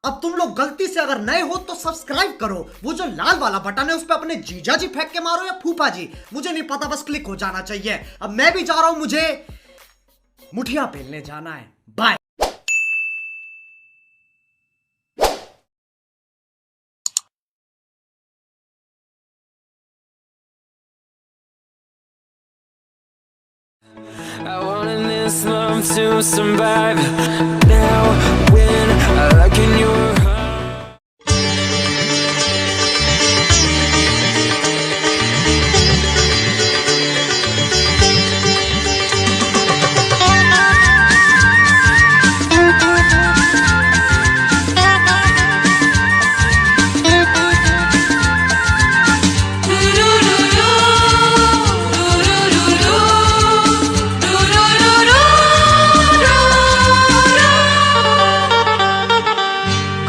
अब तुम लोग गलती से अगर नए हो तो सब्सक्राइब करो, वो जो लाल वाला बटन है उस पर अपने जीजा जी फेंक के मारो या फूफा जी, मुझे नहीं पता, बस क्लिक हो जाना चाहिए। अब मैं भी जा रहा हूं, मुझे मुठिया पेलने जाना है। Bye. I wanted this love to survive. Now when I look in your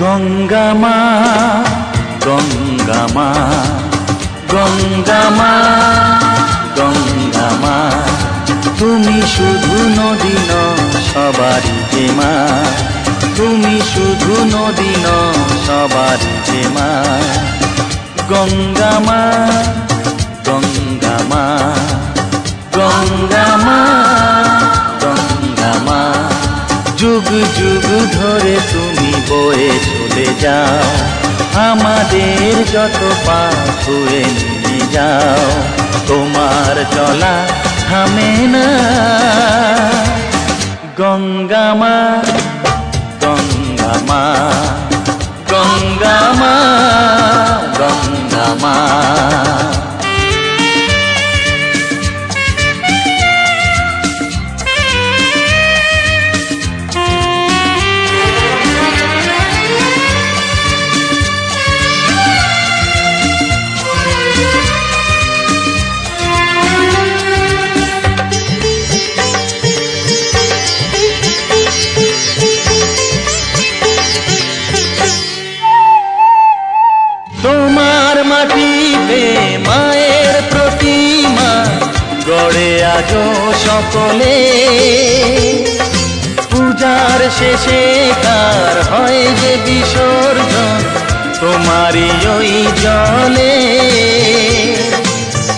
Ganga মা গঙ্গা মা গঙ্গা মা গঙ্গা মা, তুমি শুধু নদী নও সবারই যে মা, তুমি শুধু নদী নও সবারই যে মা। গঙ্গা মা গঙ্গা মা গঙ্গা মা গঙ্গা মা, যুগ যুগ ধরে তুমি বয়ে চলে যাও, আমাদের যত পাপ ধুয়ে নিয়ে যাও, তোমার চলা থামে না। গঙ্গা মা গঙ্গা মা গঙ্গা মা গঙ্গা মা। তোমার মাটিতে মায়ের প্রতিমা গড়ে আজো সকলে, পূজার শেষে কার হয় যে বিসর্জন তোমারই ওই জলে।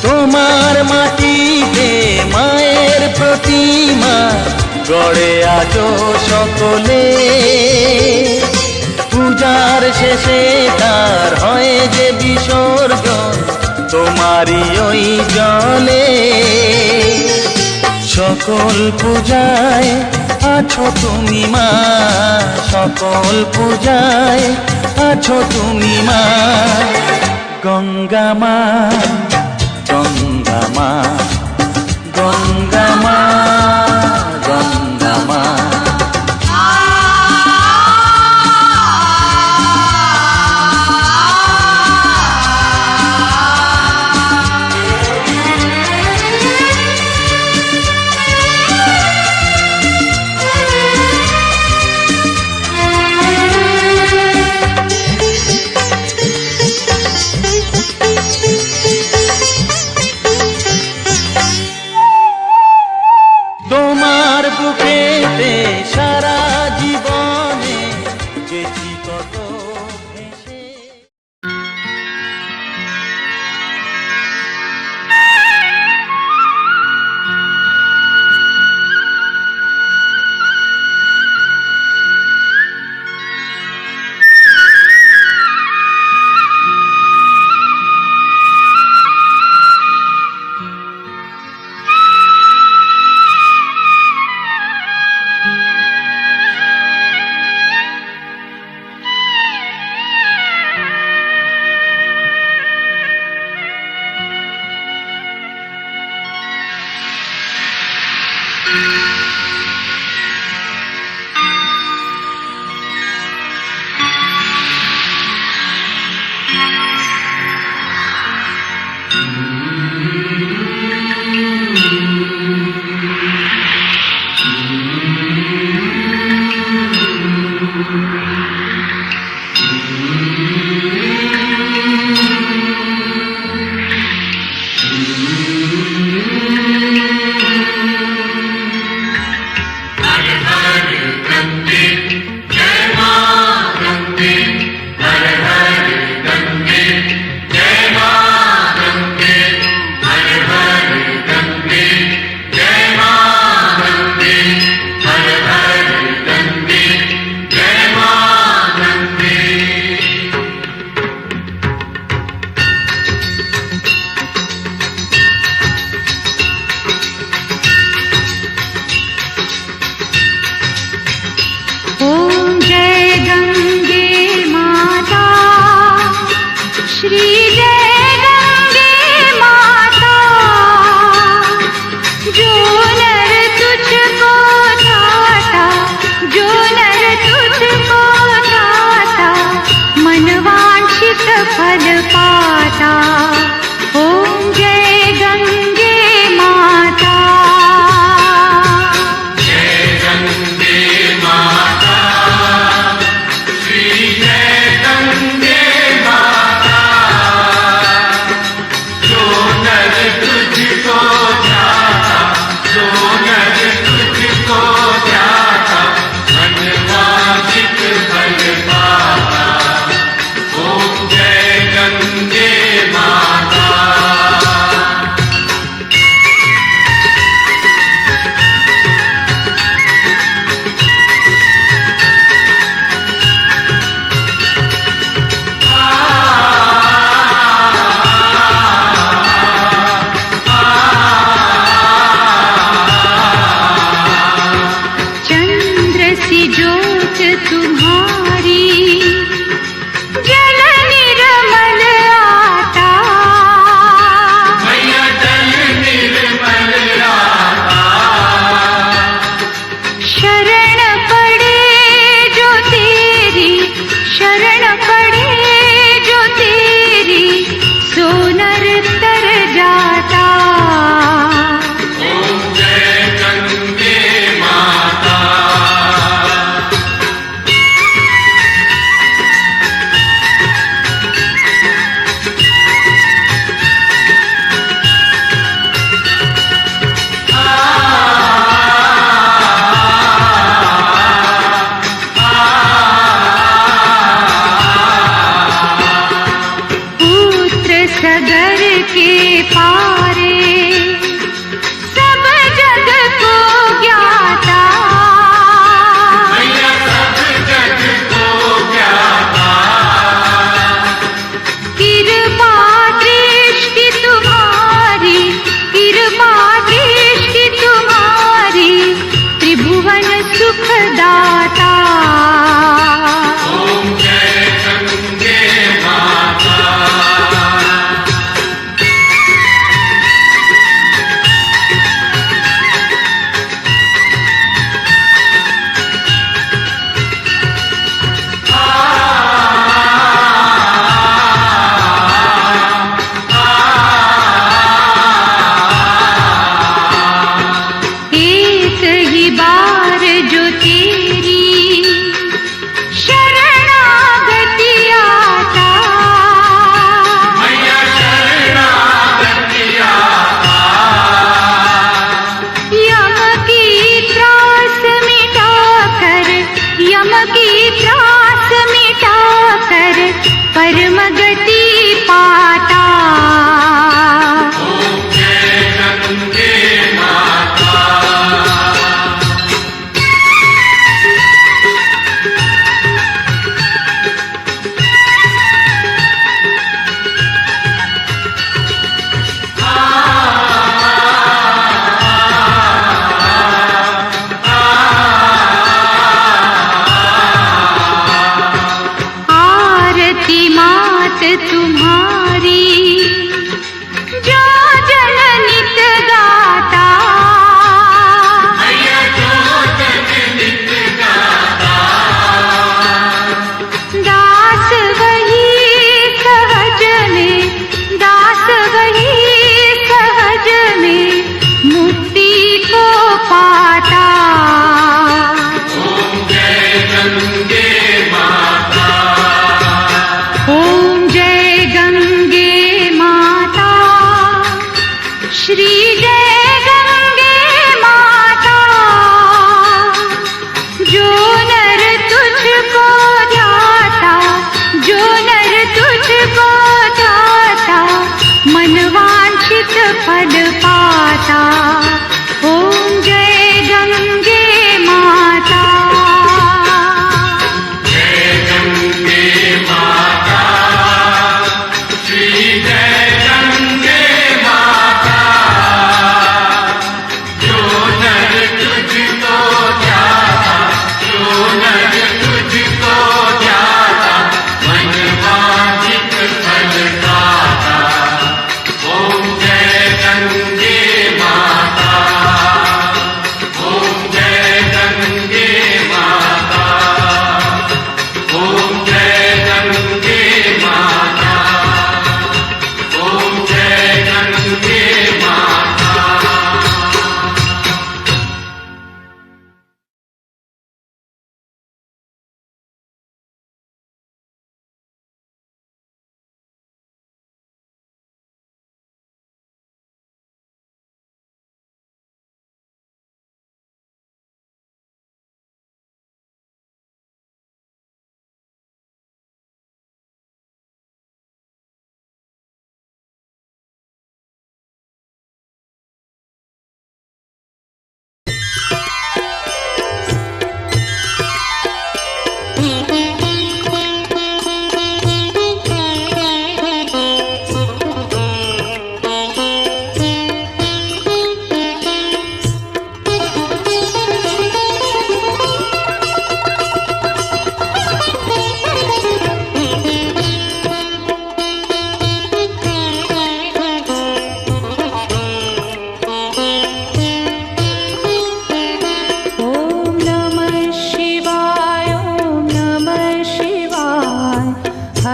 তোমার মাটিতে মায়ের প্রতিমা গড়ে আজো সকলে, পূজার শেষে তার হয় যে বিসর্জন তোমারই ওই জলে। সকল পূজায় আছো তুমি মা, সকল পূজায় আছো তুমি মা। গঙ্গা মা গঙ্গা মা গঙ্গা মা গঙ্গা মা। তোমার বুকেতে সারা জীবনে গেছি কত ভেসে।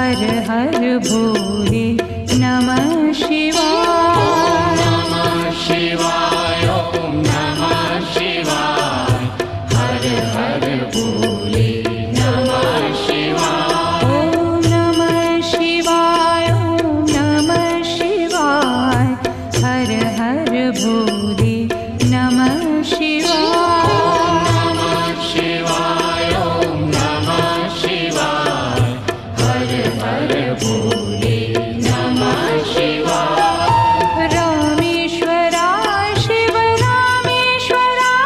हर हर भोले नमः शिवाय नमः शिवाय ओम नमः शिवाय हर हर भोले नमः शिवाय ओम नमः शिवाय ओम नमः शिवाय हर हर भोले नमः शिवाय नमः शिवाय ओम नमः शिवाय हर हर भोले नमः शिवाय रामेश्वराय शिव रामेश्वराय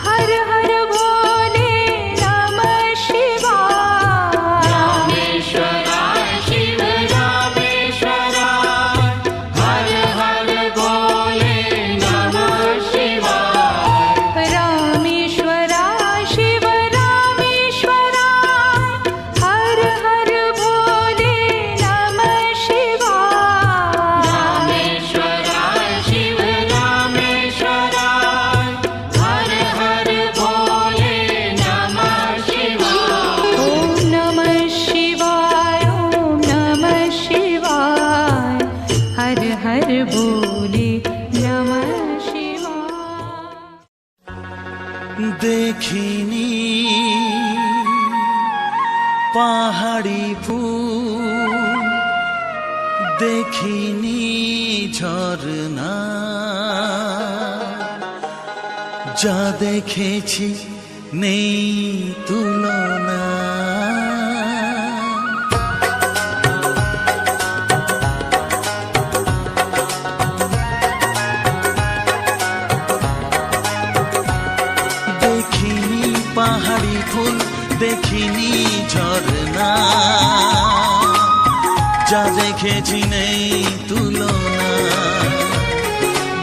हर हर भोले नमः शिवाय रामेश्वराय शिव रामेश्वराय हर हर भोले नमः शिवाय रामेश्वराय शिव रामेश्वराय हर हर भोले नमः शिवाय रामेश्वराय शिव रामेश्वराय हर हर भोले नमः शिवाय ओम नमः शिवाय ओम नमः शिवाय हर हर भोले नमः शिवाय দেখিনি পাহাড়ি ফুল দেখিনি ঝরনা যা দেখেছি নেই তুলনা দেখিনি পাহাড়ি ফুল দেখিনি ঝরনা যা দেখেছি নেই তুলনা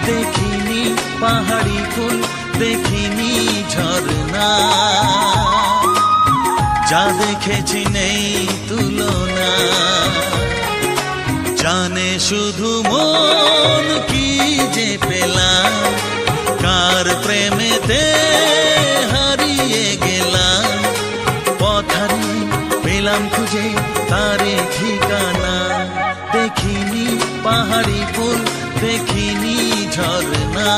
দেখিনি পাহাড়ি ফুল দেখিনি ঝরনা যা দেখেছি নেই তুলনা জানে শুধু মন কি যে পেলাম কার প্রেমেতে হারিয়ে গেলাম পথারি পেলাম খুঁজে তারে ঠিকানা দেখিনি পাহাড়ি ফুল দেখিনি ঝরনা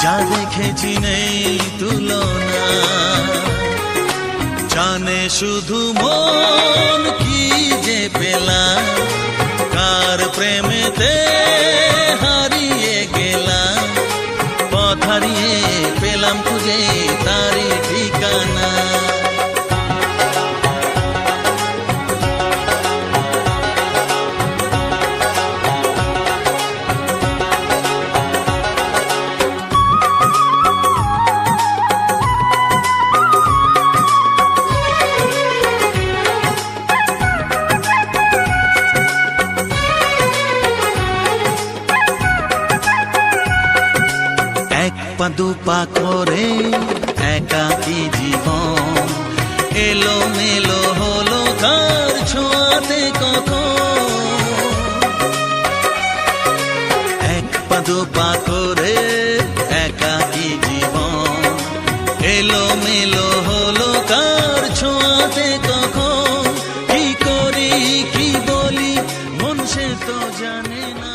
যা দেখেছি নেই তুলনা জানে শুধু মন কি যে পেলাম কার প্রেমেতে হারিয়ে গেলাম পথ হারিয়ে পেলাম খুঁজে তারি ঠিকানা এক পা দুপা করে একাকী জীবন এলো মেলো হলো কার ছোঁয়াতে কখন এক পা দুপা করে একাকী জীবন এলো মেলো হলো কার ছোঁয়াতে কখন কি করি কি বলি মন সে তো জানে না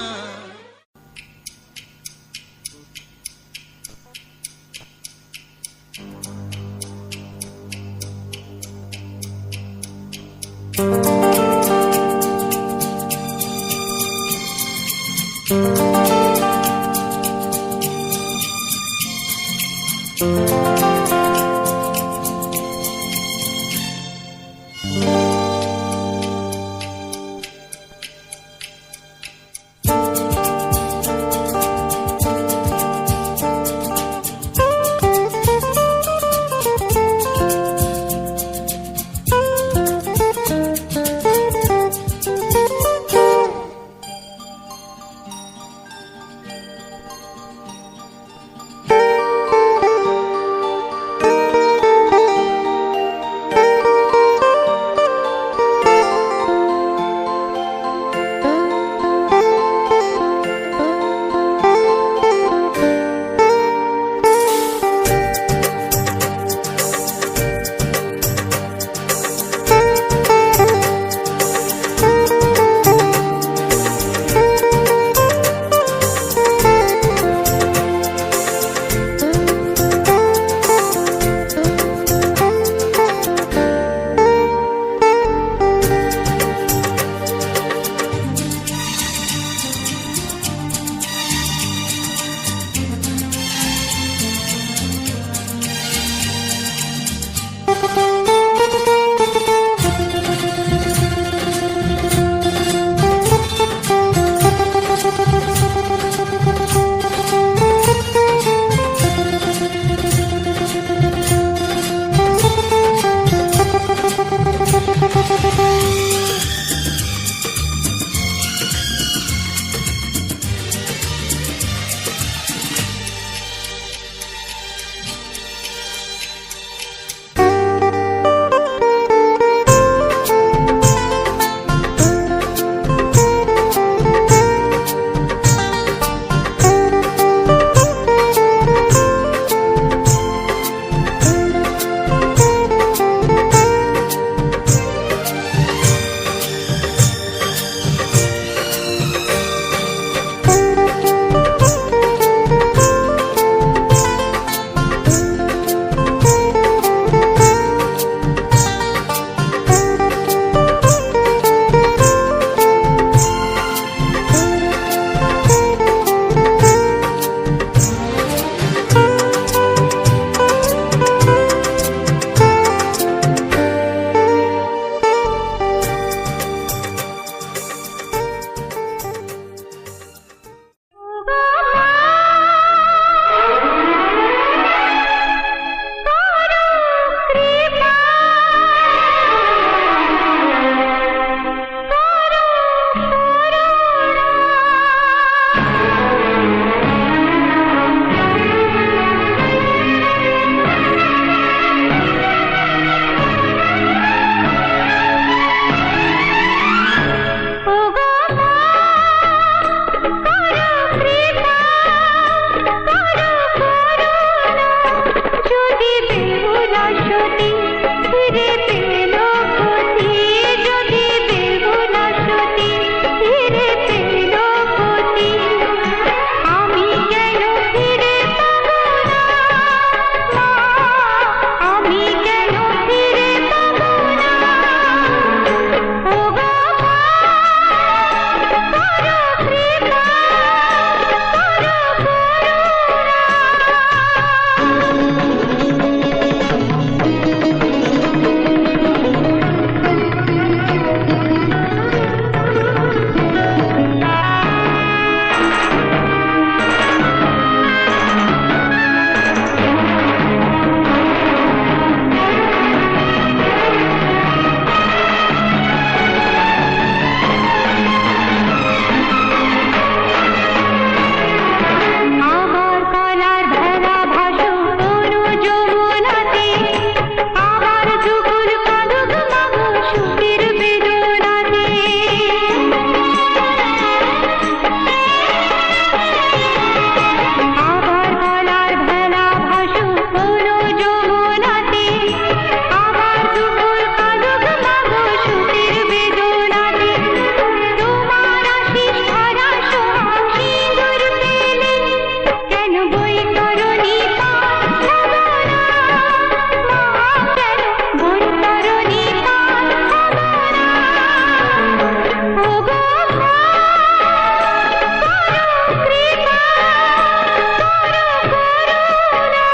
পেল ক্ষতি, যদি বেহুলা সতী ফিরে পেল ক্ষতি, আমি কেন ফিরে পাবো না মা, আমি কেন ফিরে পাবো না? ওগো মা, করো কৃপা, করো আমার কলার ভেলা ভাসো তনু যমুনাতে, আমার যুগল কাঁদুক মাগো সুখের বেদনাতে। আমার কলার ভেলা ভাসো তনু যমুনাতে, আমার যুগল কাঁদুক মাগো সুখের বেদনাতে। তোমার আশিস ভরা সোহাগ সিঁদুর পেলে কেন বৈতরণী পার হবো না মা, কেন বৈতরণী পার হবো না? ওগো মা, করো কৃপা, করো করুণা।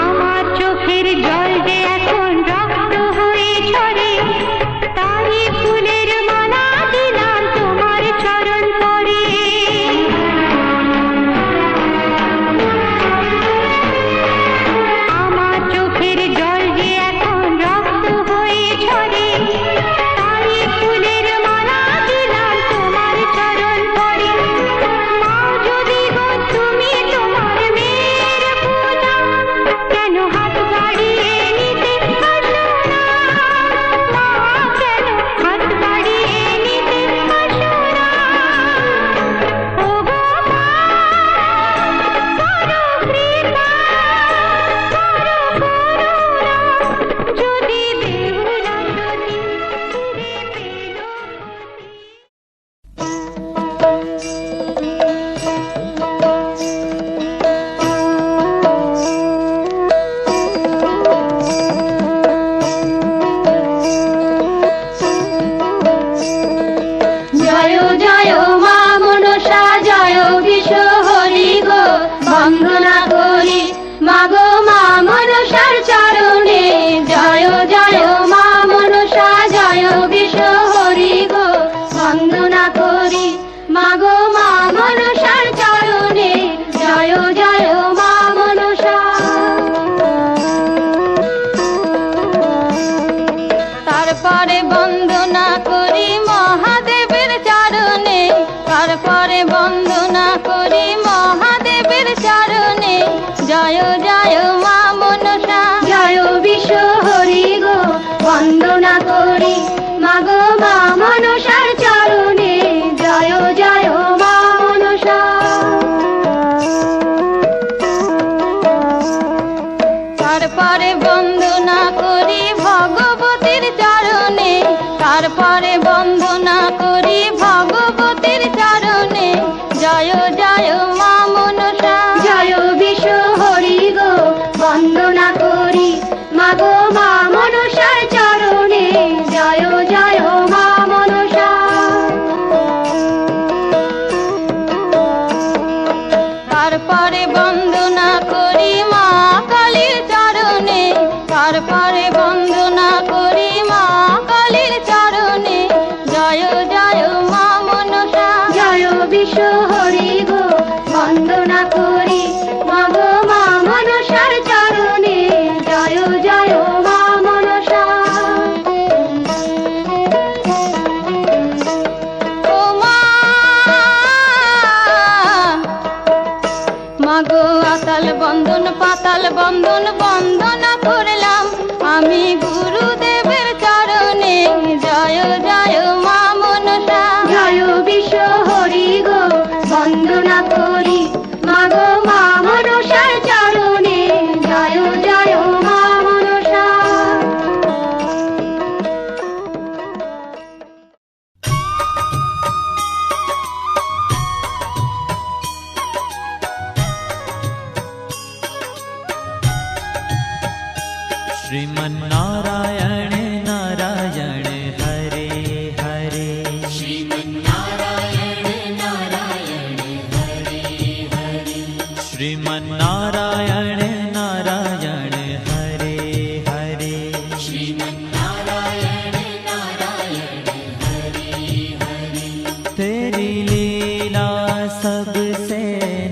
আমার চোখের জল যে এখন রক্ত হয়ে ঝরে, তাই ফুলের মালা দিলাম তোমার চরণ তরে। আমার চোখের জল যে এখন রক্ত হয়ে ঝরে, তাই ফুলের মালা দিলাম তোমার চরণ তরে। মা যদি গো তুমি তোমার মেয়ের পূজা, কেন হাত বাড়িয়ে নিতে আসো না মা, কেন হাত বাড়িয়ে নিতে আসো না? ওগো মা, করো কৃপা, করো করুণা, যদি বেহুলা সতী ফিরে পেল ক্ষতি। জয় জয় মা মনসা, জয় বিশ্ব হরি গো, বন্দনা করি মাগো মা মনসার চরণে। জয় জয় মা মনসা, জয় বিশ্ব হরি গো, বন্দনা করি মাগো মা মনসার চরণে। জয় জয় মা মনসা। তারপরে বন্দনা করি মহাদেবের চরণে, তারপরে বন্দনা করি মহাদেবের চরণে। জয় জয় মা মনসা, জয় বিশ্ব হরি গো, বন্দনা করি মাগো মা মনসার চরণে। জয় জয় মা মনসা। তারপরে বন্দনা করি ভগবতীর চরণে, তারপরে বন্দনা করি ভগবতীর চরণে। জয় জয় মা মনসা, জয় বিশ্ব হরি গো, বন্দনা করি মাগো মা মনসার চরণে। জয় জয় মা মনসা। তারপরে বন্দনা করি মা কালীর চরণে, তারপরে বন্দনা করি মা কালীর চরণে। জয় জয় মা মনসা, জয় বিশ্ব হরি গো, বন্দনা করি মাগো মা মনসার চরণে। জয় জয় মা এখন বন্দনা করলাম আমি গুরুদেবের চরণে। জয় জয় মা মনসা, জয় বিশ্ব হরি গো, বন্দনা করি মাগো মা মনসার চরণে। জয় জয় মা মনসা। श्रीमन्नारायण नारायण हरे हरे, श्रीमन्नारायण नारायण हरे हरे, श्रीमन्नारायण नारायण हरे हरे, श्रीमन्नारायण नारायण हरे हरे। तेरी लीला सबसे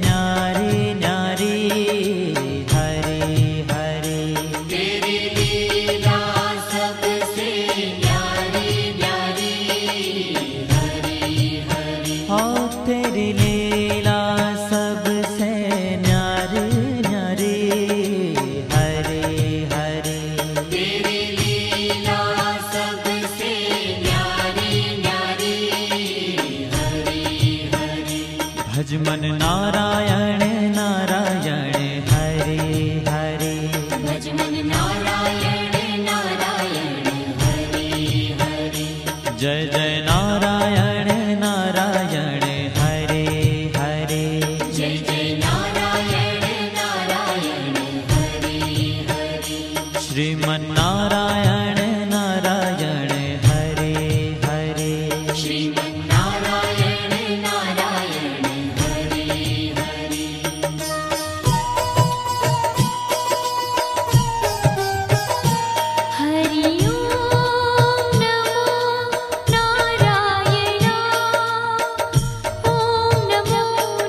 न्यारी न्यारी हरे हरे, तेरी लीला सबसे न्यारी न्यारी हरे हरे। हाँ तेरी लीला सबसे न्यारी न्यारी हरे हरे, तेरी लीला सबसे न्यारी न्यारी हरे हरे। भज मन नारायण नारायण हरे हरे, भज मन नारायण नारायण हरे हरे। जय जय नारायण नारायण हरे हरे, जय जय नारायण नारायण हरे हरे। श्रीमन्नारायण नारायण हरे हरे, श्रीमन्नारायण नारायण हरे हरे। हरि ओम नमो नारायण, ओम नमो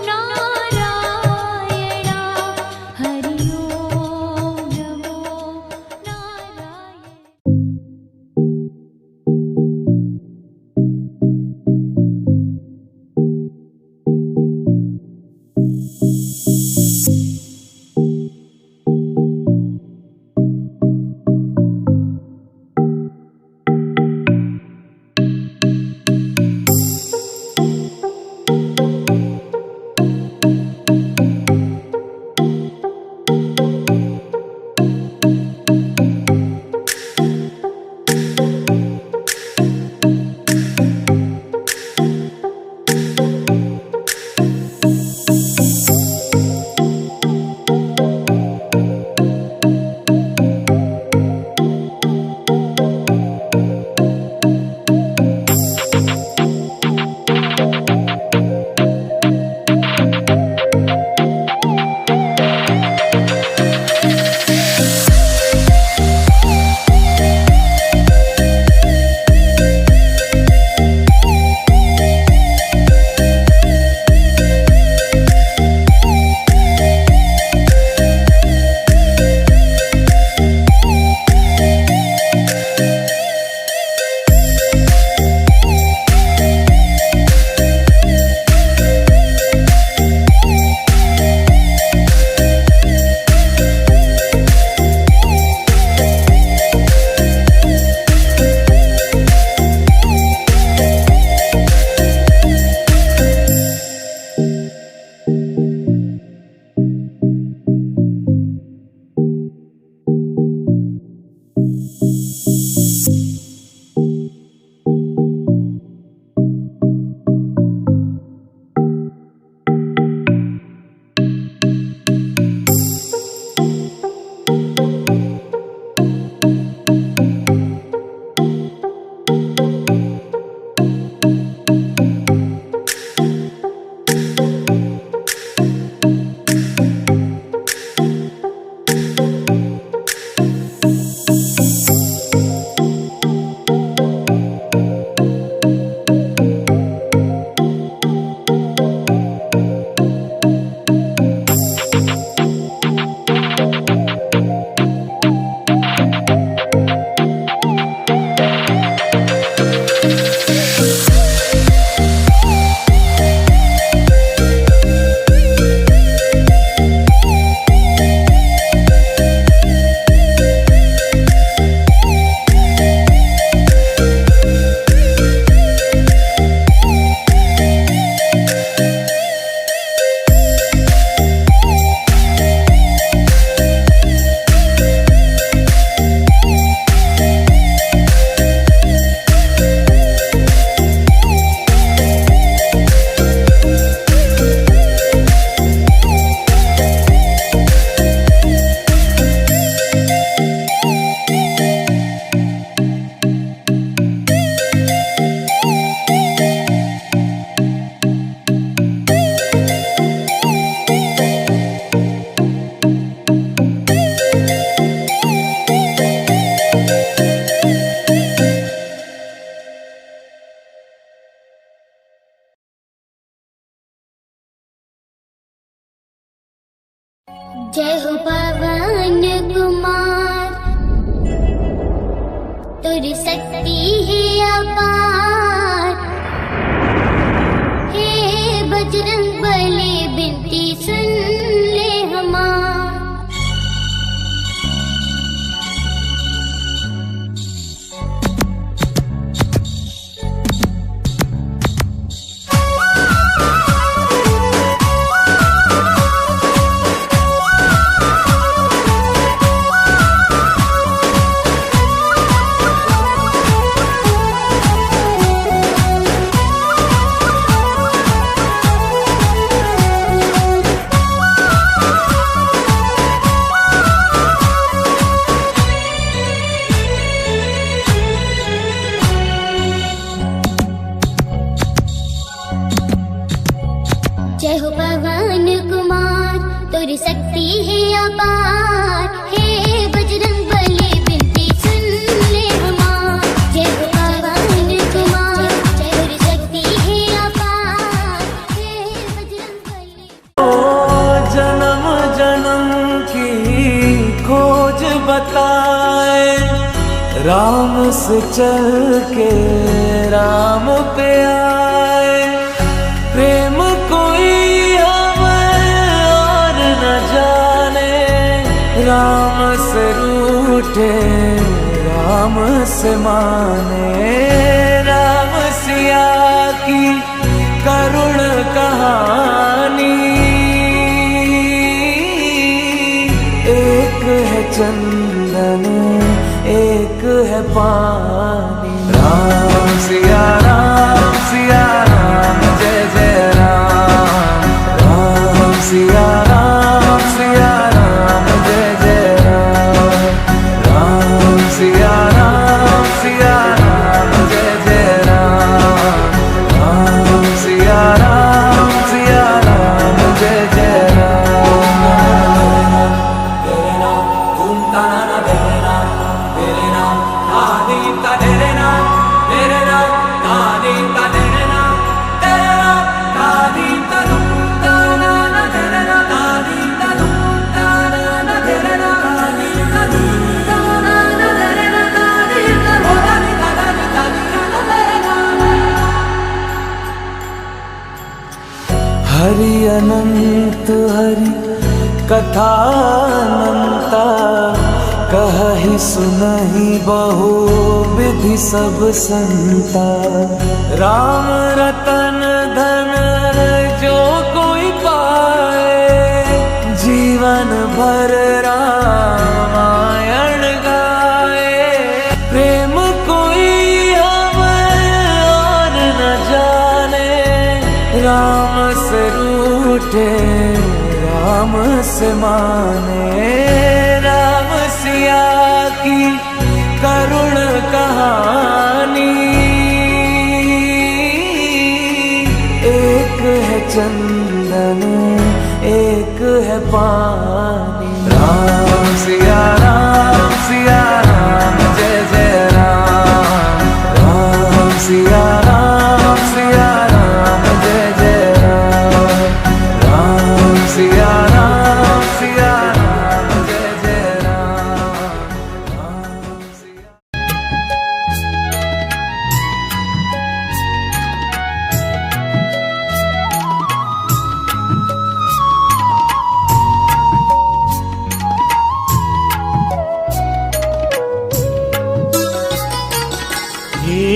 नारायण, हरि ओम नमो नारायण। तेरी शक्ति है अपार। हे बजरंग बली बिनती सुन ले हमार। जय हो पवन कुमार तेरी शक्ति है अपार। हे बजरंग बली बिनती सुन ले हमार। जय हो पवन कुमार तेरी शक्ति है अपार। हे बजरंग बली। जन्म जन्म की खोज बताए, राम से चल के राम पे आए। प्रेम कोई हमें और न जाने, राम से रूठे राम से माने। राम सिया की करुण कहानी, एक है चंदन एक है पानी। राम सिया राम जय जय राम। राम सिया राम जय जय राम। राम सिया राम जय जय राम। राम सिया राम जय जय राम। तेरे नाम तुम ताना तेरे नाम आदि का तेरे नाम तेरे नाम आदि का तेरे नाम तेरे नाम आदि का तुम ताना तेरे नाम आदि का तुम ताना तेरे नाम आदि का तुम ताना तेरे नाम आदि का होदानी ताना तेरे नाम। हरि अनंत हरि कथा अनंता, कहि सुनहि बहु विधि सब संता। राम रतन धन जो कोई पाए, जीवन भर रामायण गाए। प्रेम कोई हमें और न जाने, राम से रूठे राम से माने। राम सिया की करुण कहानी, एक है चंदन एक है पानी। राम सिया राम जय जय राम। राम सिया राम जय जय राम। राम सिया राम जय जय राम। राम सिया। हे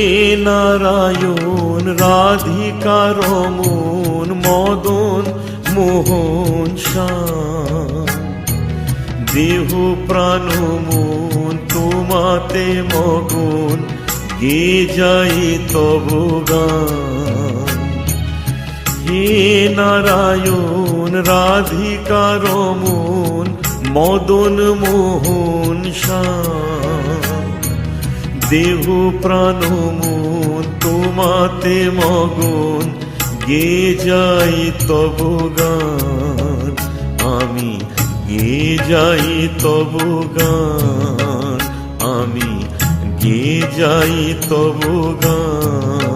নারায়ণ রাধিকা রমন মদন মোহন শ্যাম, দেহ প্রাণ মন তোমাতে মগন, গে যাই তব গান। হে নারায়ণ রাধিকা রমন মদন মোহন শ্যাম, দেহ প্রাণ মন তোমাতে মগন, গে যাই তব গান। আমি গে যাই তব গান, আমি গে যাই তব গান।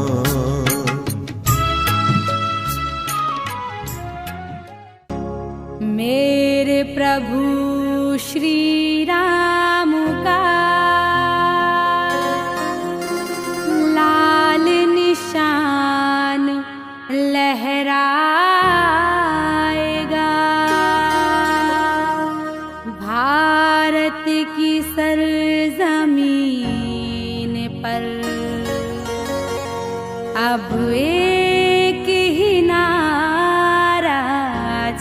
मेरे प्रभु श्री राम का अब एक ही नारा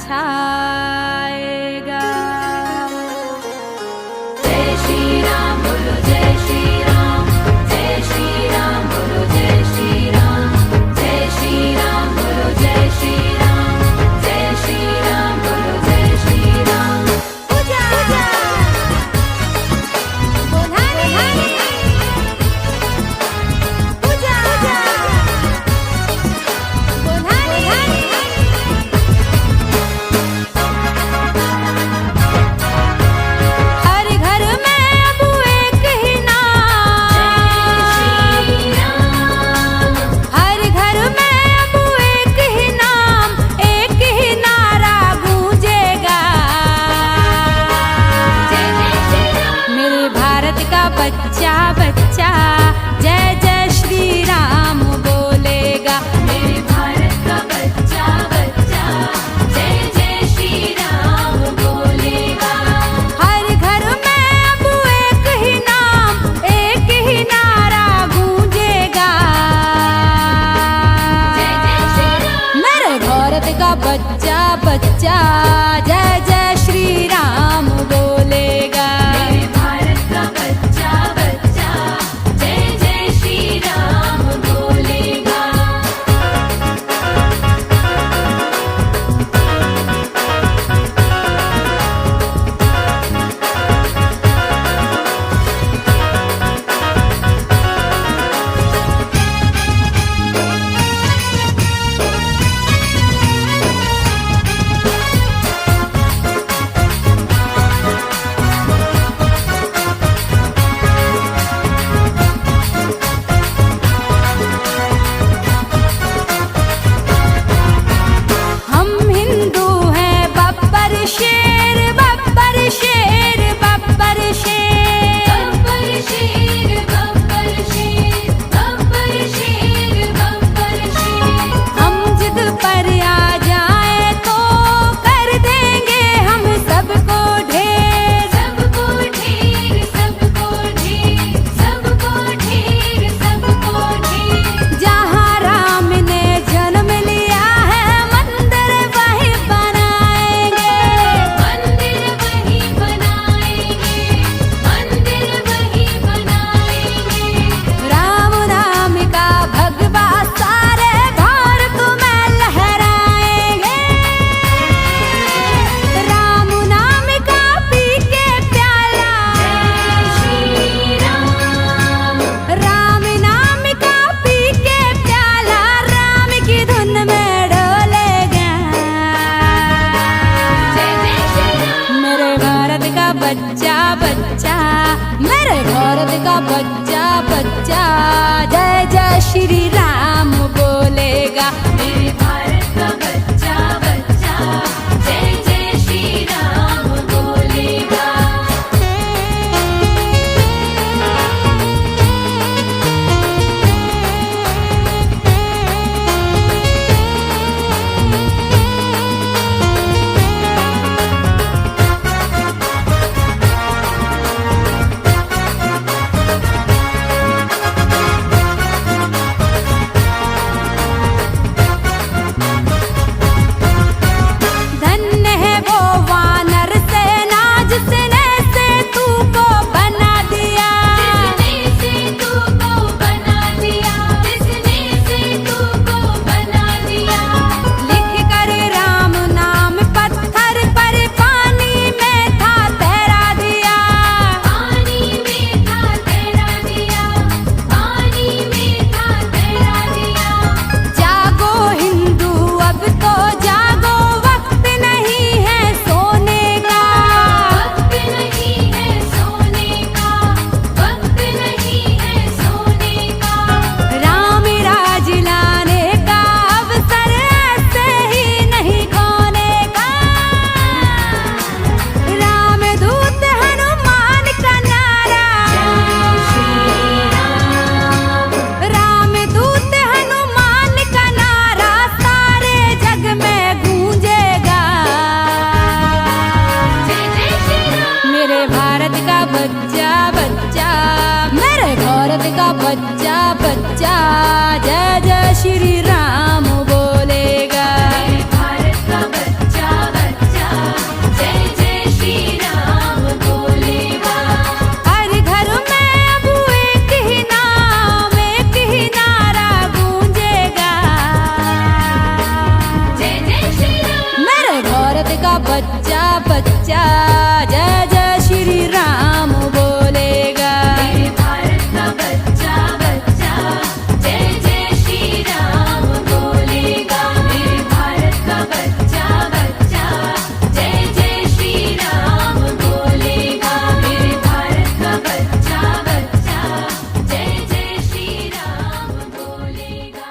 छाएगा। जय श्री राम बोलो, जय श्री राम, जय श्री राम बोलो, जय श्री राम, जय श्री राम बोलो, जय श्री राम, जय श्री राम बोलो, जय श्री राम। पूजा पूजा बोधानी पूजा पूजा बोधानी। हर घर में अब एक ही नाम, हर घर में अब एक ही नाम, एक ही नारा गूंजेगा। मेरे भारत का बच्चा बच्चा जय जय श्री राम बोलेगा। मेरे भारत का बच्चा बच्चा जय जय श्री राम बोलेगा। हर घर में अब एक ही नाम, एक ही नारा गूंजेगा। जय जय श्री राम। मेरे भारत का बच्चा बच्चा जय जय श्री राम बोलेगा। मेरे भारत का बच्चा बच्चा जय जय श्री राम बोलेगा। हम हिंदू हैं बब्बर शेर, बब्बर शेर, बब्बर शेर, बब्बर शेर, बब्बर शेर, बब्बर शेर, बब्बर शेर। हम जिद पर आ जाए तो कर देंगे हम सबको ढेर, सबको ढेर, सबको ढेर, सबको ढेर, सबको ढेर। जहाँ राम ने जन्म लिया है मंदिर वही बनाएंगे, मंदिर वही बनाएंगे, मंदिर वही बनाएंगे। राम नाम का भगवा सारे भारत में लहराएंगे। राम नाम का पी के प्याला, जय श्री राम। राम नाम का पी के प्याला राम की धुन में डोलेगा। जय जय श्री राम। मेरे भारत का बच्चा बच्चा, मेरे भारत का बच्चा बच्चा जय जय श्री राम बोलेगा। मेरे भारत का बच्चा बच्चा जय जय श्री राम बोलेगा। बच्चा बच्चा जय जय श्री राम बोलेगा। भारत का बच्चा बच्चा जय जय श्री राम बोलेगा। हर घर में अब एक ही नाम, एक ही नारा गूंजेगा। जय जय श्री राम। मेरे भारत का बच्चा बच्चा जय जय श्री राम बोलेगा। मेरे भारत का बच्चा बच्चा जय जय श्री राम बोलेगा। मेरे भारत का बच्चा बच्चा जय जय श्री राम बोलेगा। मेरे भारत का बच्चा बच्चा जय जय श्री राम बोलेगा।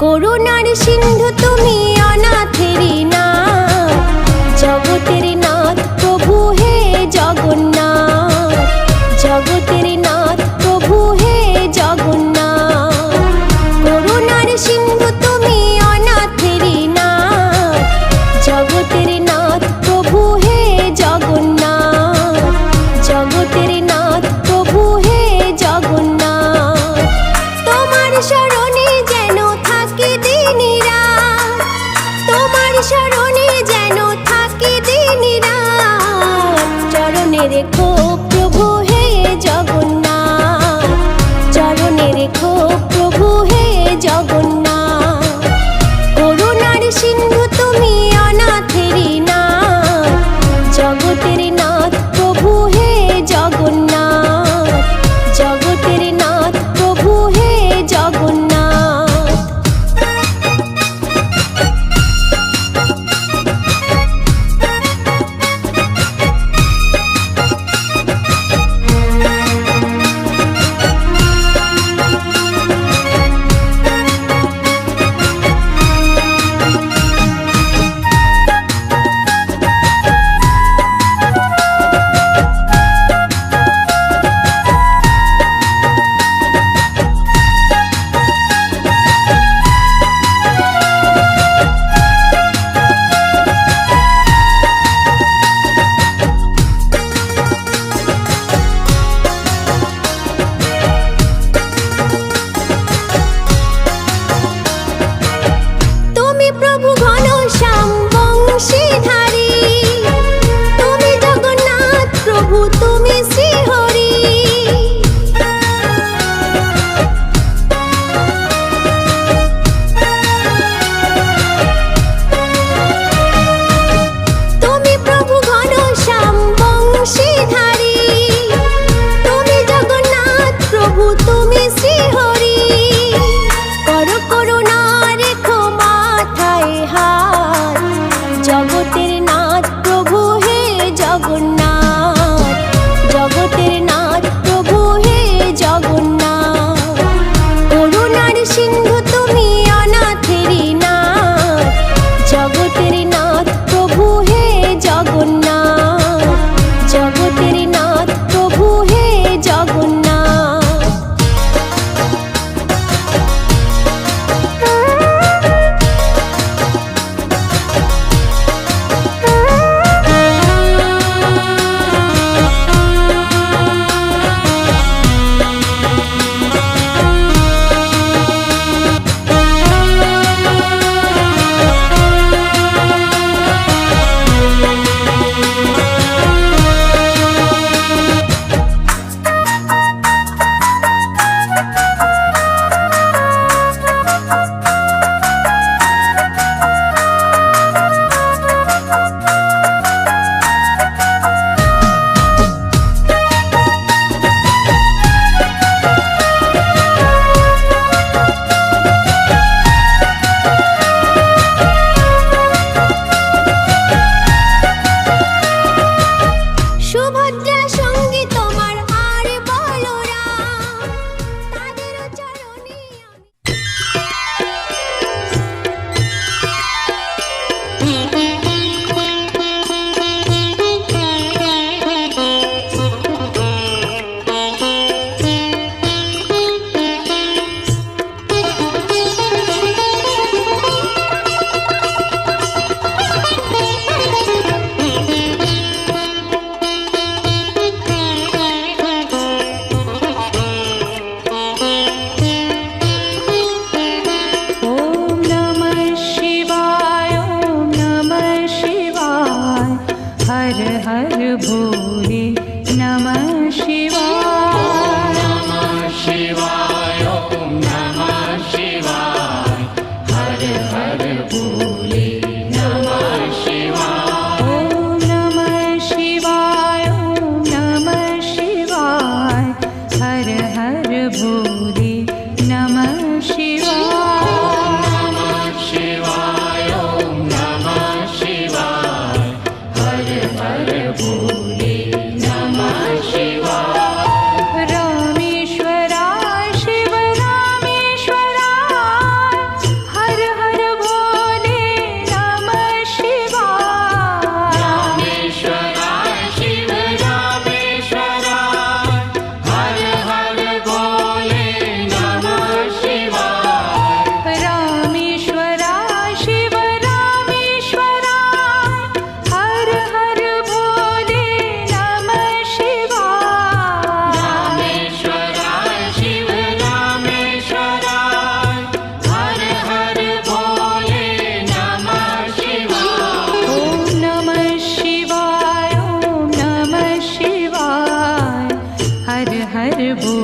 করুণার সিন্ধু তুমি অনাথেরি নাথ, জগতের নাথ প্রভু হে জগন্নাথ, জগতের নাথ প্রভু হে জগন্নাথ। করুণার সিন্ধু তুমি অনাথেরি নাথ, জগতের নাথ প্রভু হে জগন্নাথ, জগতের নাথ প্রভু হে জগন্নাথ। তোমার শরণে যেন থাকি দিন রাত,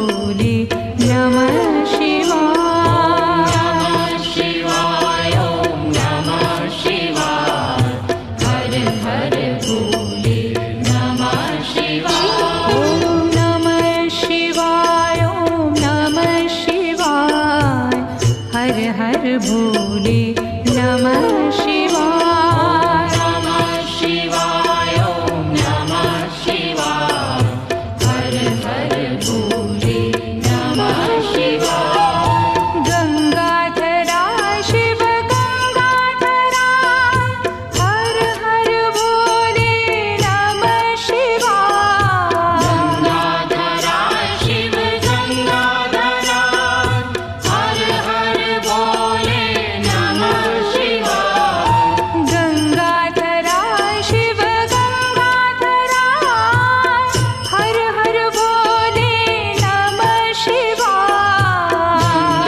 भोले नमः शिवाय शिवाय ओम नमः शिवाय हर हर भोले नमः शिवाय ॐ नमः शिवाय ॐ नमः शिवाय हर हर भोले नमः शिवाय नमः शिवाय ओम नमः शिवाय हर हर भोले नमः शिवाय गंगाधरा शिव गंगाधरा हर हर भोले नमः शिवाय गंगाधरा शिव गंगाधरा हर हर भोले नमः शिवाय गंगाधरा शिव गंगाधरा हर हर भोले नमः शिवाय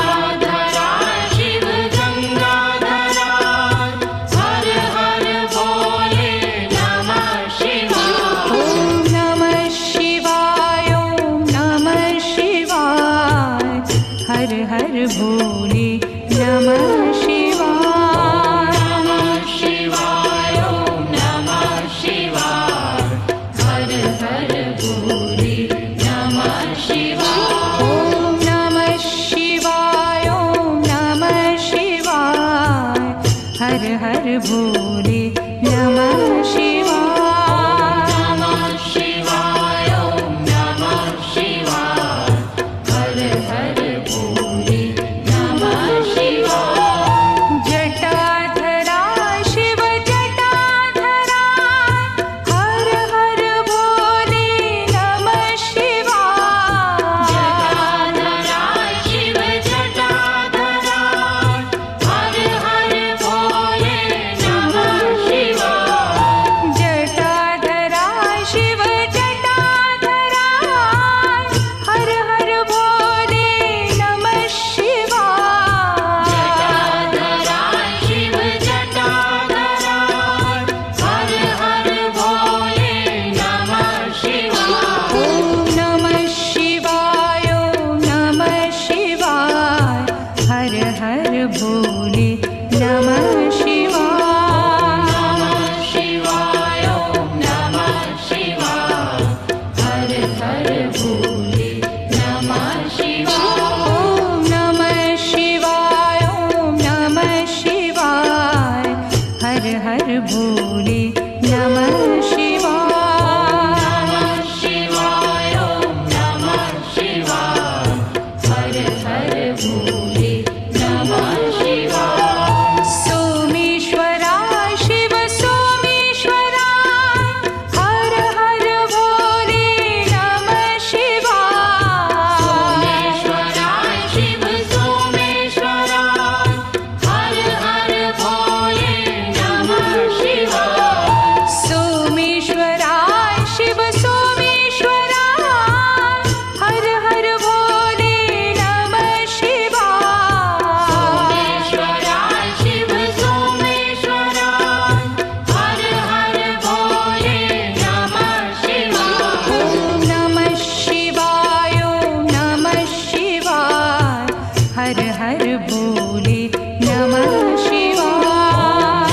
गंगाधरा शिव गंगाधरा हर हर भोले नमः शिवाय ॐ नमः शिवाय ॐ नमः शिवाय हर हर भोले नमः शिवाय नमः शिवाय ओम नमः शिवाय हर हर भोले नमः शिवाय ॐ नमः शिवाय ॐ नमः शिवाय हर हर भोले नमः शिवाय नमः शिवाय ओम नमः शिवाय हर हर भोले नमः शिवाय जटाधरा शिव जटाधरा हर हर भोले नमः शिवाय जटाधरा शिव जटाधरा हर हर भोले नमः शिवाय जटाधरा शिव जटाधरा हर हर भोले नमः शिवाय जटाधरा शिव जटाधरा हर हर भोले नमः शिवाय ॐ नमः शिवाय ॐ नमः शिवाय हर हर भोले नमः शिवाय नमः शिवाय ओम नमः शिवाय हर हर भोले नमः शिवाय ॐ नमः शिवाय ॐ नमः शिवाय हर हर भोले नमः शिवाय नमः शिवाय ओम नमः शिवाय हर हर भोले नमः शिवाय सोमेश्वरा शिव सोमेश्वरा हर हर भोले नमः शिवाय सोमेश्वरा शिव सोमेश्वरा हर हर भोले नमः शिवाय सोमेश्वरा शिव सोमेश्वरा हर हर भोले नमः शिवाय सोमेश्वरा शिव सोमेश्वरा हर हर भोले नमः शिवाय ॐ नमः शिवाय ॐ नमः शिवाय हर हर भोले नमः शिवाय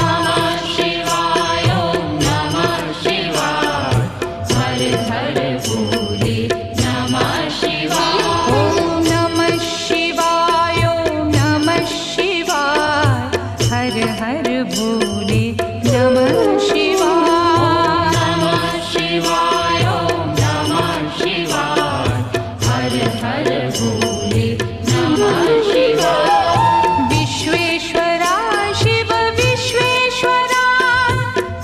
नमः शिवाय ओम नमः शिवाय हर हर भोले नमः शिवाय ॐ नमः शिवाय ॐ नमः शिवाय हर हर भोले नमः शिवाय नमः शिवाय ओम नमः शिवाय हर हर भोले नमः शिवाय विश्वेश्वरा शिव विश्वेश्वरा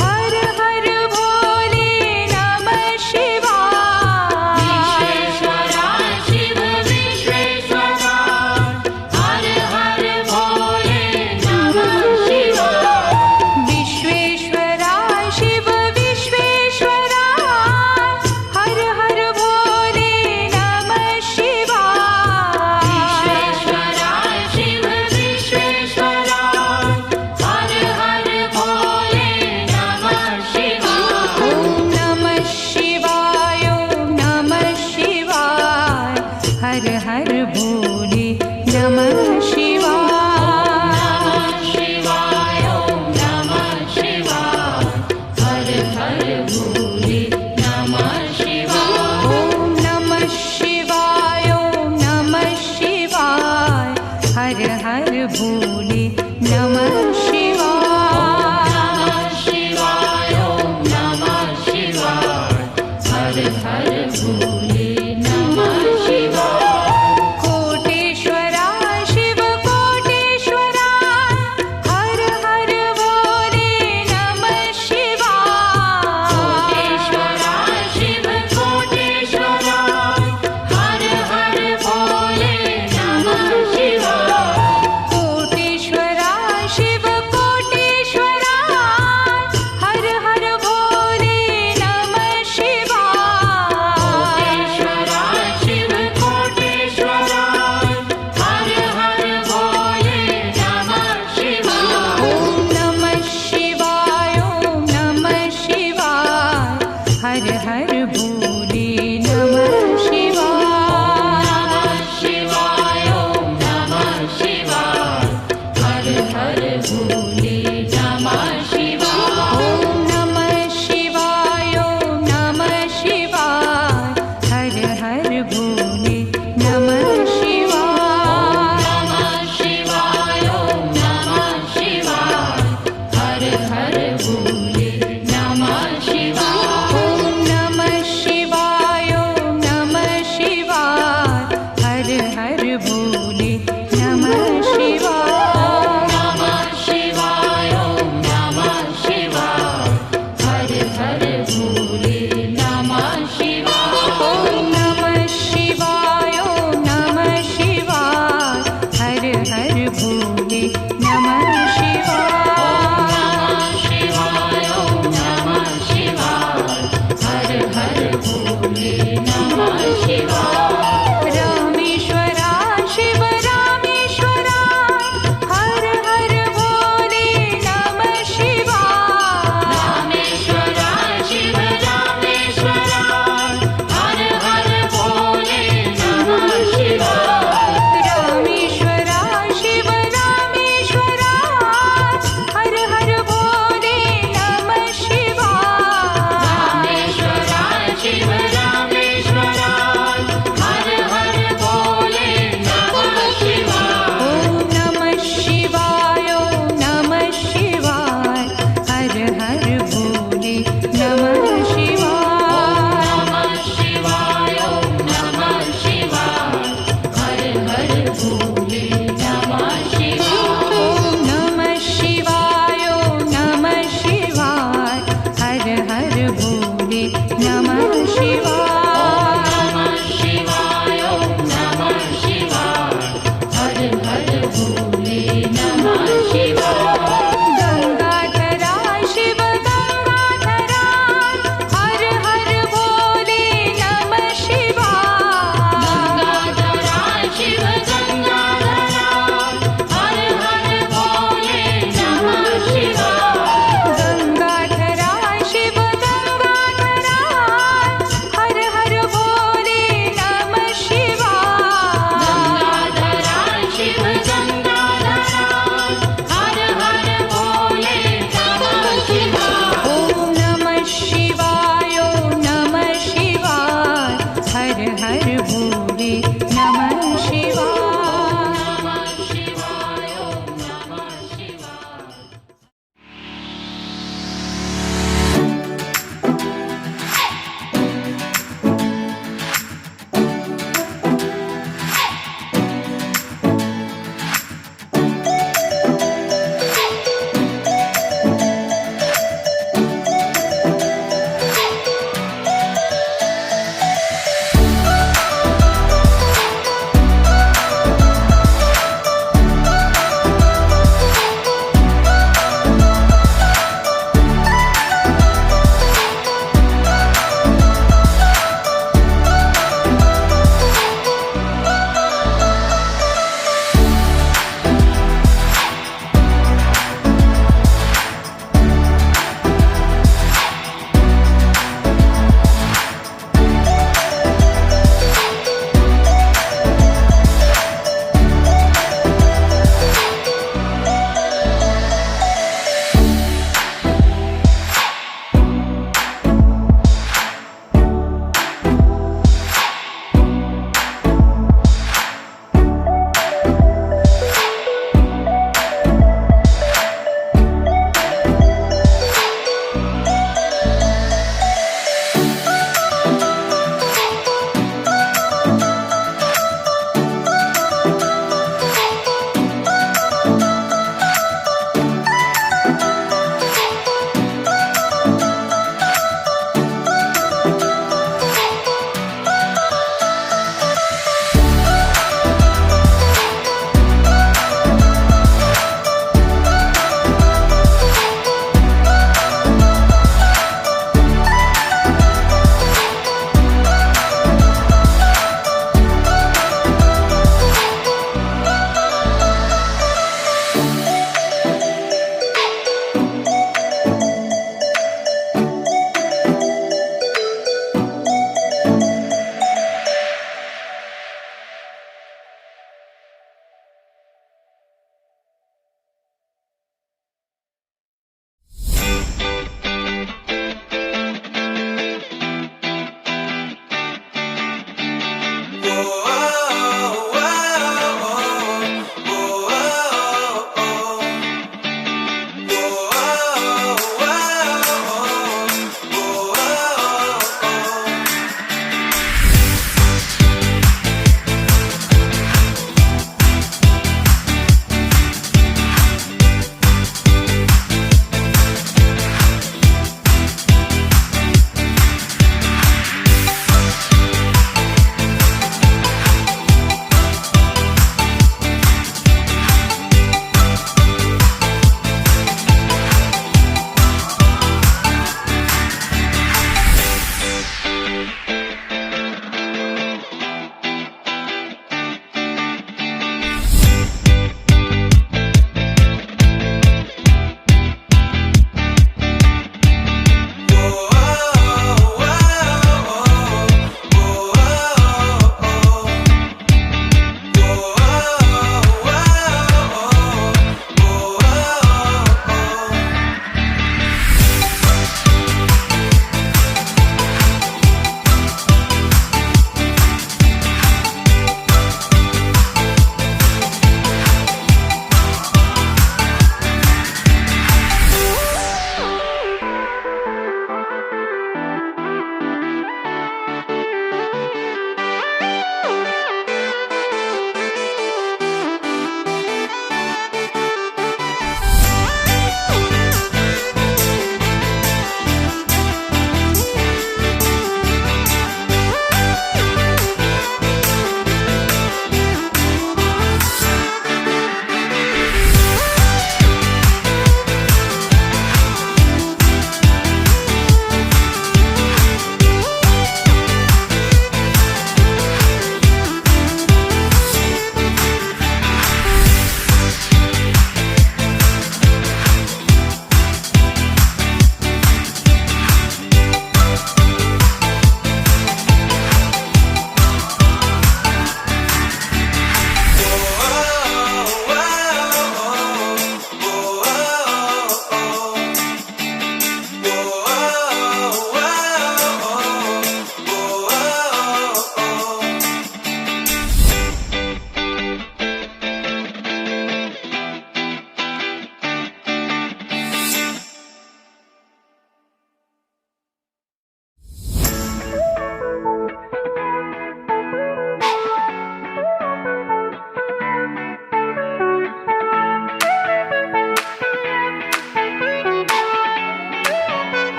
हर हर भोले नमः शिवाय विश्वेश्वरा शिव विश्वेश्वरा हर हर भोले नमः शिवाय विश्वेश्वरा शिव विश्वेश्वरा हर हर भोले नमः शिवाय।